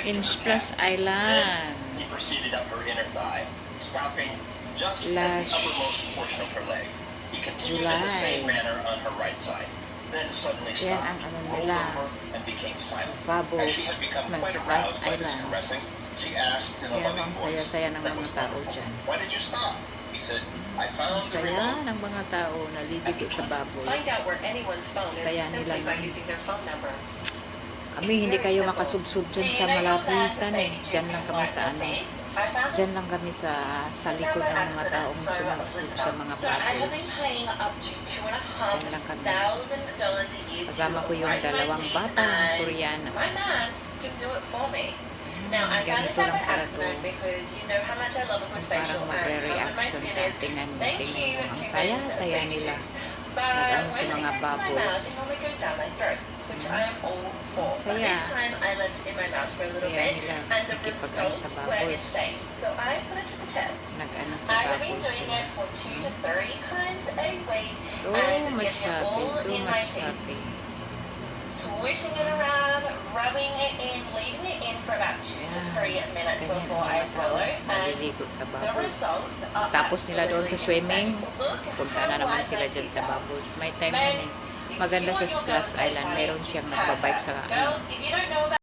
in Splash Island. He proceeded up her inner thigh, stopping just at the uppermost portion of her leg. He continued in the same manner on her right side. Then suddenly stopped, rolled over, and became silent. As she had become quite aroused by this caressing, she asked in a loving voice, "That was wonderful. Why did you stop?" He said, "I found the remote." Ng mga tao naliligo sa baboy. Find out where anyone's phone is Saya simply nila by nun. using their phone number. Kami hindi kayo makasubsob dyan sa malapitan eh. Dyan lang kami sa ano. Dyan lang kami sa likod ng mga taong sumagsub sa mga baboys. Dyan lang kami. Kasama ko yung dalawang batang Koreana. Ganito lang pala to. Parang magre-reaction ka. Tingnan mo ang saya-saya nila. Nag-ano sa mga baboys. Saya. Saya nila nakikipag-ano sa baboys. Nag-ano sa baboys. So much happy. Too much happy. Swishing it around, rubbing it in, leaving it in for about 2 to 3 minutes before I swallow. And Maliligo sa the baboys. results are Tapos nila doon sa swimming, Look punta na naman sila dyan sa baboys. May time yun eh. Maganda sa Splash Island, meron siyang nagbabike sa Girls, if you don't know about